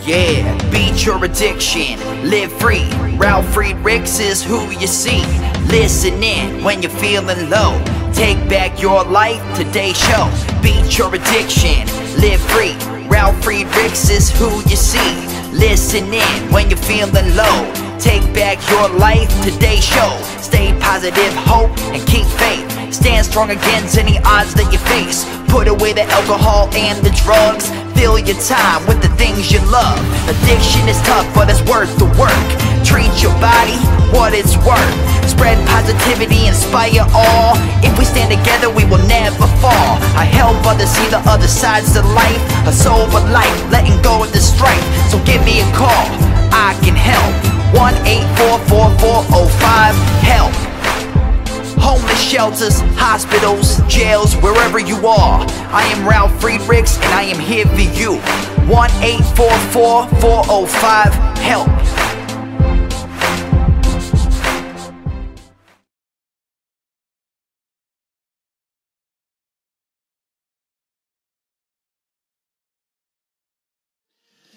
Yeah, beat your addiction, live free. Ralf Friedrichs is who you see. Listen in when you're feeling low. Take back your life, today's show. Beat your addiction, live free. Ralf Friedrichs is who you see. Listen in when you're feeling low. Take back your life, today's show. Stay positive, hope, and keep faith. Stand strong against any odds that you face. Put away the alcohol and the drugs. Fill your time with the things you love. Addiction is tough, but it's worth the work. Treat your body what it's worth. Spread positivity, inspire all. If we stand together, we will never fall. I help others see the other sides to life. A sober life, letting go of the strife. So give me a call, I can help. 1-844-4405-HELP. Homeless shelters, hospitals, jails, wherever you are. I am Ralf Friedrichs and I am here for you. 1-844-405-HELP.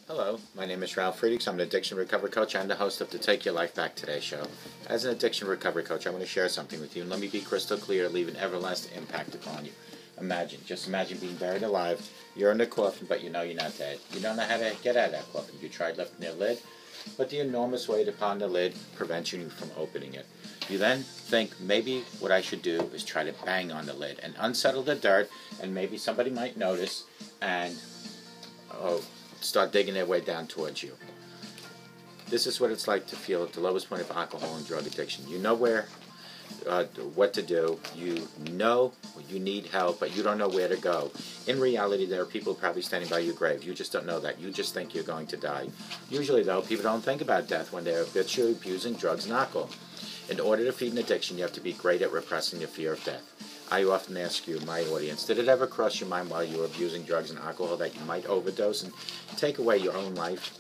Hello, my name is Ralf Friedrichs. I'm an addiction recovery coach. I'm the host of the Take Your Life Back Today show. As an addiction recovery coach, I want to share something with you, and let me be crystal clear, leave an everlasting impact upon you. Just imagine being buried alive. You're in a coffin, but you know you're not dead. You don't know how to get out of that coffin. You tried lifting the lid, but the enormous weight upon the lid prevents you from opening it. You then think, maybe what I should do is try to bang on the lid and unsettle the dirt, and maybe somebody might notice and, start digging their way down towards you. This is what it's like to feel at the lowest point of alcohol and drug addiction. You know what to do. You know you need help, but you don't know where to go. In reality, there are people probably standing by your grave. You just don't know that. You just think you're going to die. Usually, though, people don't think about death when they're habitually abusing drugs and alcohol. In order to defeat an addiction, you have to be great at repressing the fear of death. I often ask you, my audience, did it ever cross your mind while you were abusing drugs and alcohol that you might overdose and take away your own life?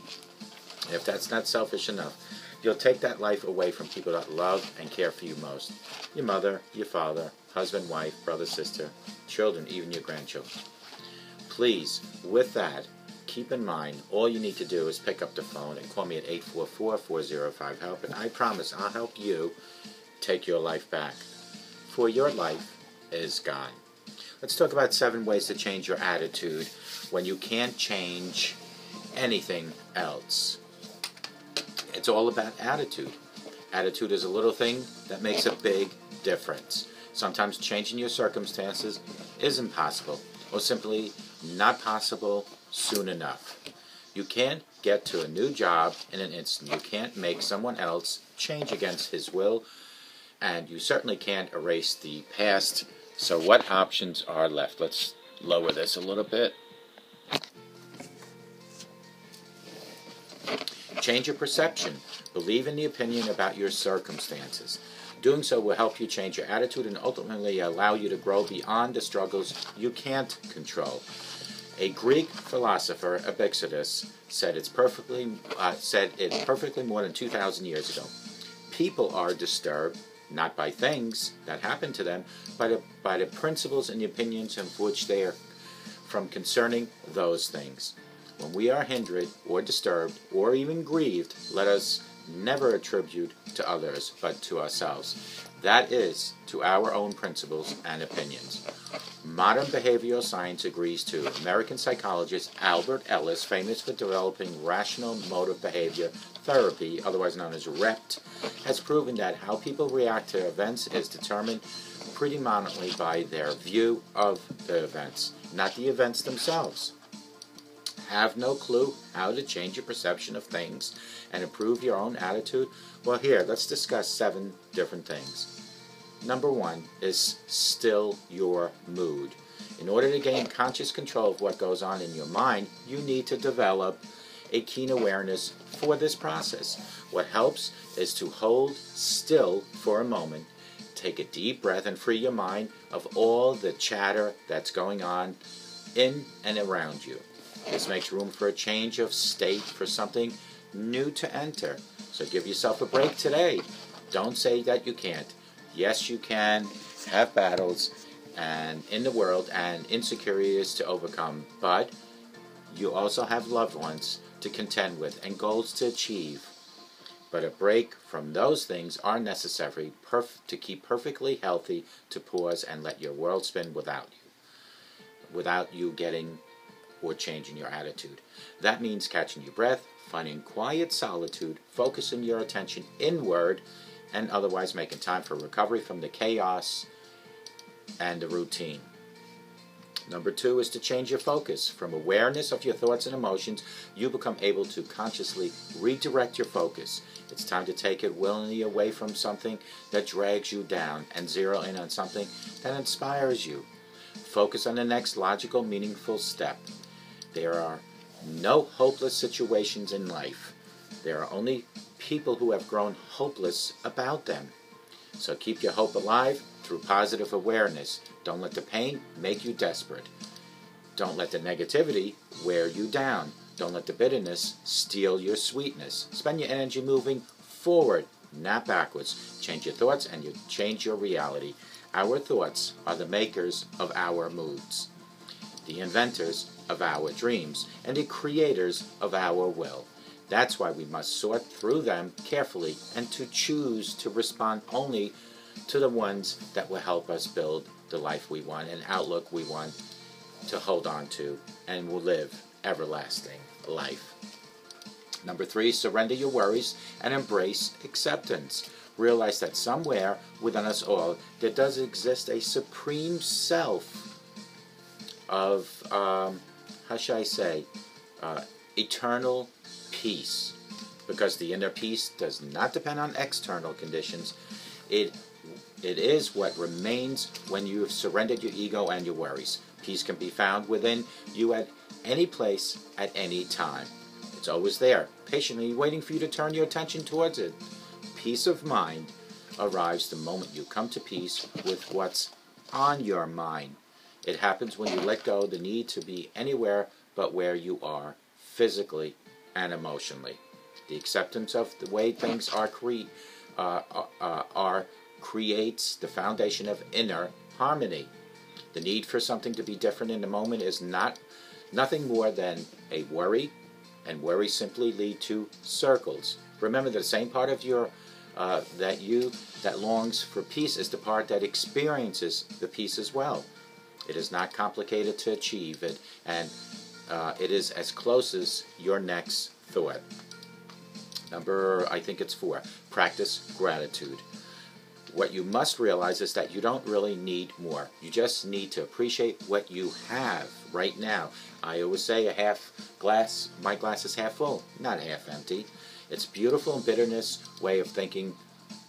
If that's not selfish enough, you'll take that life away from people that love and care for you most. Your mother, your father, husband, wife, brother, sister, children, even your grandchildren. Please, with that, keep in mind, all you need to do is pick up the phone and call me at 844-405-HELP, and I promise I'll help you take your life back. For your life is gone. Let's talk about 7 ways to change your attitude when you can't change anything else. It's all about attitude. Attitude is a little thing that makes a big difference. Sometimes changing your circumstances isn't possible, or simply not possible soon enough. You can't get to a new job in an instant. You can't make someone else change against his will, and you certainly can't erase the past. So what options are left? Let's lower this a little bit. Change your perception. Believe in the opinion about your circumstances. Doing so will help you change your attitude and ultimately allow you to grow beyond the struggles you can't control. A Greek philosopher, Epictetus, said it perfectly more than 2,000 years ago. People are disturbed not by things that happen to them, but by the principles and the opinions of which they are from concerning those things. When we are hindered or disturbed or even grieved, let us never attribute to others but to ourselves. That is, to our own principles and opinions. Modern behavioral science agrees too. American psychologist Albert Ellis, famous for developing rational motive behavior therapy, otherwise known as REPT, has proven that how people react to events is determined predominantly by their view of the events, not the events themselves. Have no clue how to change your perception of things and improve your own attitude? Well, here, let's discuss 7 different things. Number 1 is still your mood. In order to gain conscious control of what goes on in your mind, you need to develop a keen awareness for this process. What helps is to hold still for a moment, take a deep breath, and free your mind of all the chatter that's going on in and around you. This makes room for a change of state, for something new to enter. So give yourself a break today. Don't say that you can't. Yes, you can have battles and in the world and insecurities to overcome, but you also have loved ones to contend with and goals to achieve. But a break from those things are necessary to keep perfectly healthy, to pause and let your world spin without you getting or changing your attitude. That means catching your breath, finding quiet solitude, focusing your attention inward, and otherwise making time for recovery from the chaos and the routine. Number 2 is to change your focus. From awareness of your thoughts and emotions, you become able to consciously redirect your focus. It's time to take it willingly away from something that drags you down and zero in on something that inspires you. Focus on the next logical, meaningful step. There are no hopeless situations in life. There are only people who have grown hopeless about them. So keep your hope alive through positive awareness. Don't let the pain make you desperate. Don't let the negativity wear you down. Don't let the bitterness steal your sweetness. Spend your energy moving forward, not backwards. Change your thoughts and you change your reality. Our thoughts are the makers of our moods, the inventors of our dreams, and the creators of our will. That's why we must sort through them carefully and to choose to respond only to the ones that will help us build the life we want and outlook we want to hold on to and will live everlasting life. Number 3, surrender your worries and embrace acceptance. Realize that somewhere within us all there does exist a supreme self of, eternal peace. Because the inner peace does not depend on external conditions. It is what remains when you have surrendered your ego and your worries. Peace can be found within you at any place, at any time. It's always there, patiently waiting for you to turn your attention towards it. Peace of mind arrives the moment you come to peace with what's on your mind. It happens when you let go the need to be anywhere but where you are, physically and emotionally. The acceptance of the way things are creates the foundation of inner harmony. The need for something to be different in the moment is nothing more than a worry, and worry simply lead to circles. Remember, the same part of your that longs for peace is the part that experiences the peace as well. It is not complicated to achieve it, and it is as close as your next thought. Number, I think it's 4, practice gratitude. What you must realize is that you don't really need more. You just need to appreciate what you have right now. I always say my glass is half full, not half empty. It's beautiful and bitterness way of thinking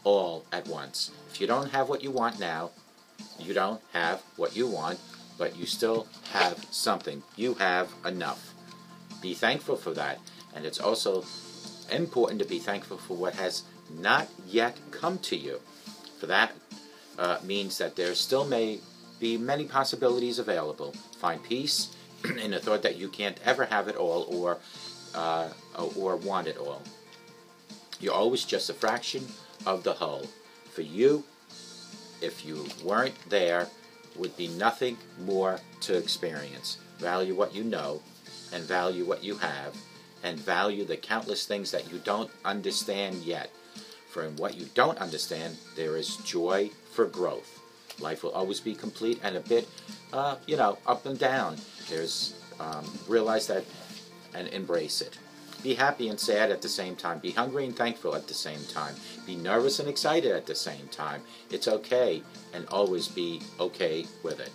all at once. If you don't have what you want now, you don't have what you want, but you still have something. You have enough. Be thankful for that. And it's also important to be thankful for what has not yet come to you. For that means that there still may be many possibilities available. Find peace in the thought that you can't ever have it all or want it all. You're always just a fraction of the whole. For you, if you weren't there, would be nothing more to experience. Value what you know, and value what you have, and value the countless things that you don't understand yet. For in what you don't understand, there is joy for growth. Life will always be complete and a bit, up and down. Realize that and embrace it. Be happy and sad at the same time. Be hungry and thankful at the same time. Be nervous and excited at the same time. It's okay, and always be okay with it.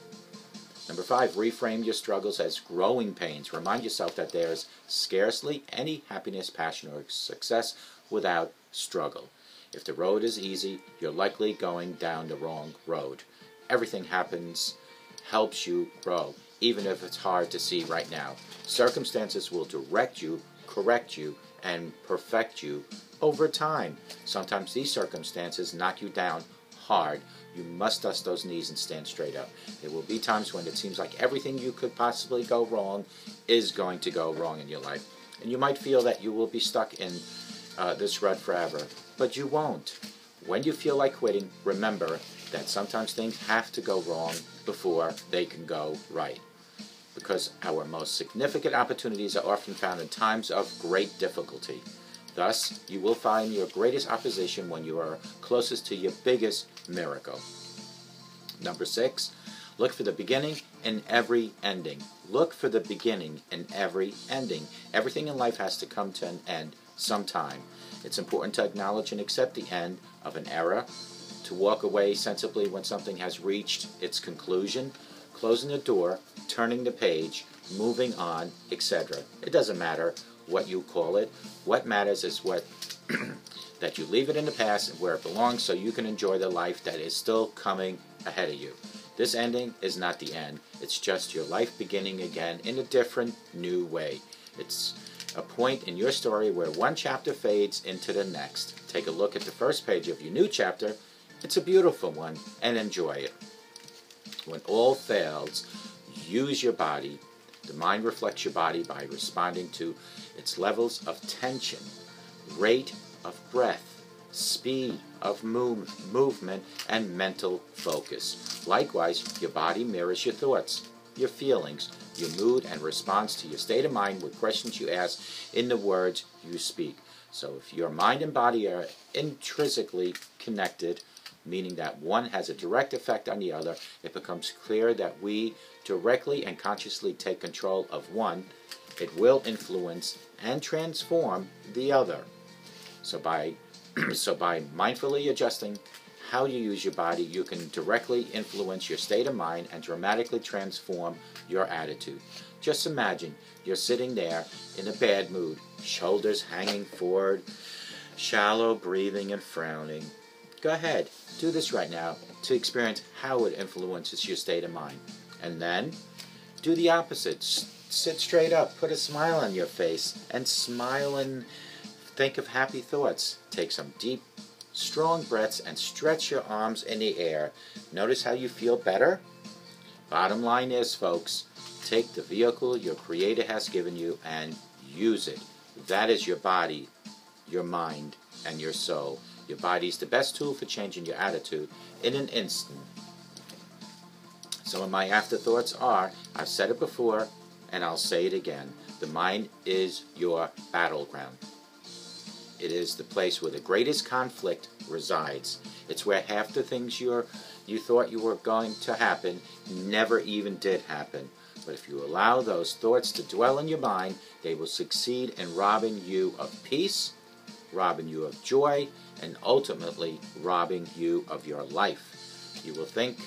Number 5, reframe your struggles as growing pains. Remind yourself that there is scarcely any happiness, passion, or success without struggle. If the road is easy, you're likely going down the wrong road. Everything helps you grow, even if it's hard to see right now. Circumstances will direct you, correct you, and perfect you over time. Sometimes these circumstances knock you down hard. You must dust those knees and stand straight up. There will be times when it seems like everything you could possibly go wrong is going to go wrong in your life. And you might feel that you will be stuck in this rut forever, but you won't. When you feel like quitting, remember that sometimes things have to go wrong before they can go right. because our most significant opportunities are often found in times of great difficulty. Thus, you will find your greatest opposition when you are closest to your biggest miracle. Number 6, look for the beginning in every ending. Look for the beginning in every ending. Everything in life has to come to an end sometime. It's important to acknowledge and accept the end of an era, to walk away sensibly when something has reached its conclusion, closing the door, turning the page, moving on, etc. It doesn't matter what you call it. What matters is that you leave it in the past and where it belongs so you can enjoy the life that is still coming ahead of you. This ending is not the end. It's just your life beginning again in a different, new way. It's a point in your story where one chapter fades into the next. Take a look at the first page of your new chapter. It's a beautiful one, and enjoy it. When all fails, use your body. The mind reflects your body by responding to its levels of tension, rate of breath, speed of movement, and mental focus. Likewise, your body mirrors your thoughts, your feelings, your mood, and responds to your state of mind with questions you ask in the words you speak. So if your mind and body are intrinsically connected, meaning that one has a direct effect on the other, it becomes clear that we directly and consciously take control of one, it will influence and transform the other. So by mindfully adjusting how you use your body, you can directly influence your state of mind and dramatically transform your attitude. Just imagine you're sitting there in a bad mood, shoulders hanging forward, shallow breathing and frowning. Go ahead, do this right now to experience how it influences your state of mind. And then do the opposite. Sit straight up, put a smile on your face, and smile and think of happy thoughts. Take some deep, strong breaths and stretch your arms in the air. Notice how you feel better? Bottom line is, folks, take the vehicle your Creator has given you and use it. That is your body, your mind, and your soul. Your body is the best tool for changing your attitude in an instant. Some of my afterthoughts are, I've said it before, and I'll say it again. The mind is your battleground. It is the place where the greatest conflict resides. It's where half the things you thought you were going to happen never even did happen. But if you allow those thoughts to dwell in your mind, they will succeed in robbing you of peace, robbing you of joy, and ultimately robbing you of your life. You will think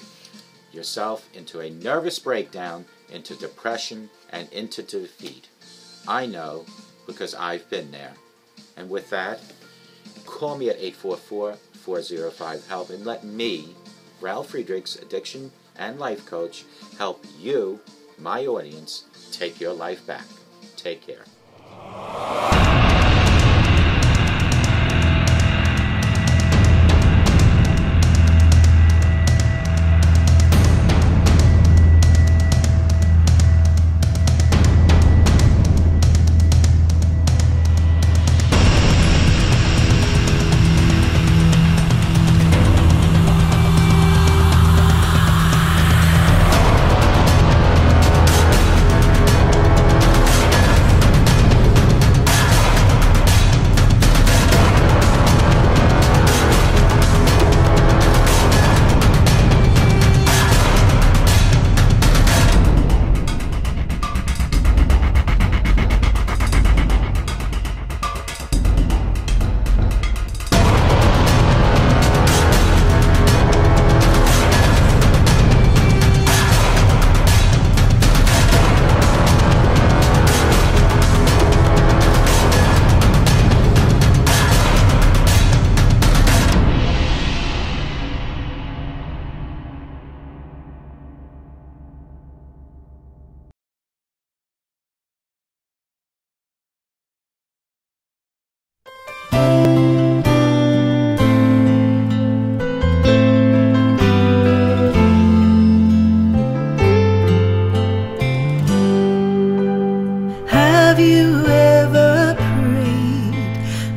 yourself into a nervous breakdown, into depression, and into defeat. I know because I've been there. And with that, call me at 844-405-HELP and let me, Ralf Friedrichs, addiction and life coach, help you, my audience, take your life back. Take care.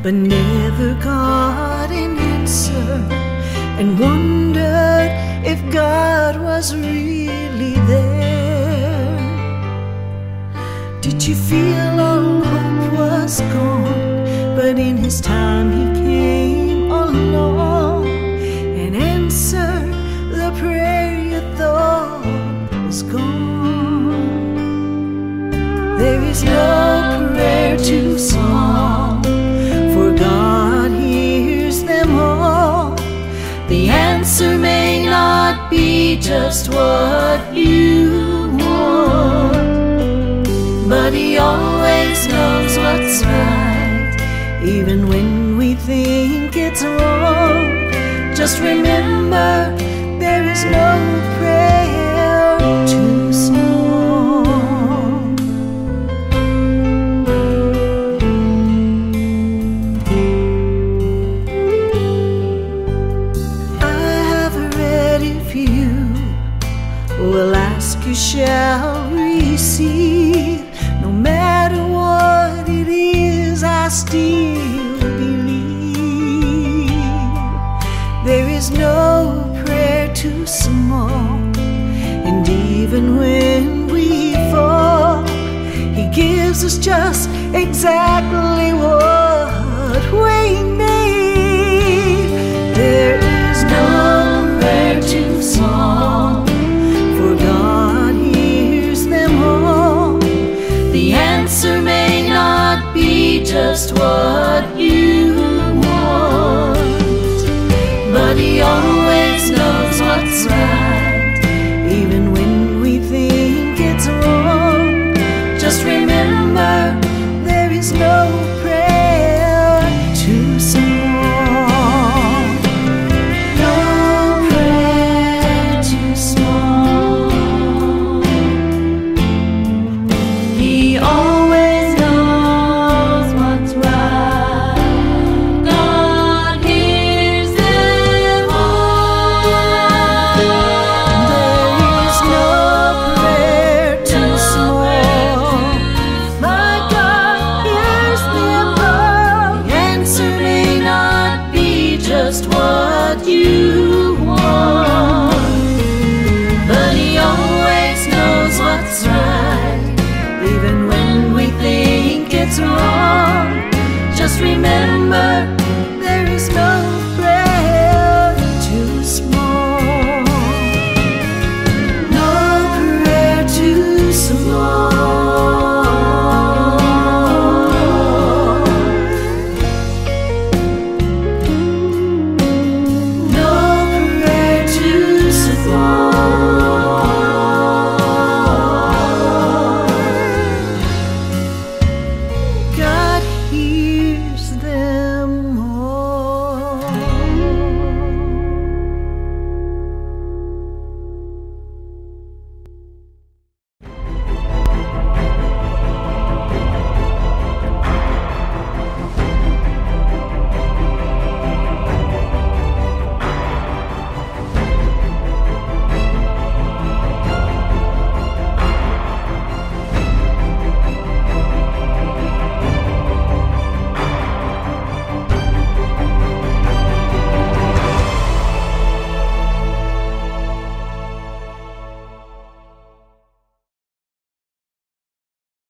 but never got an answer, and wondered if God was really there. Did you feel all hope was gone? But in His time He came along and answered the prayer you thought was gone. There is no prayer too small, for God hears them all. The answer may not be just what you want, but He always knows what's right, even when we think it's wrong. Just remember, there is no prayer too small. I have read if you will ask, you shall receive. No matter what it is, I still believe. There is no prayer too small, and even when we fall, He gives us just exactly what we need. There is no prayer too small, for God hears them all. The answer may not be just what you want, but He always knows what's right, even when we think it's wrong. Just remember, there is no prayer too small. No prayer too small. He always knows what's right. God hears them all. There is no prayer too small. My God hears them all. The answer may not be just what you want, but He always knows what's right, even when we think it's wrong. Just remember,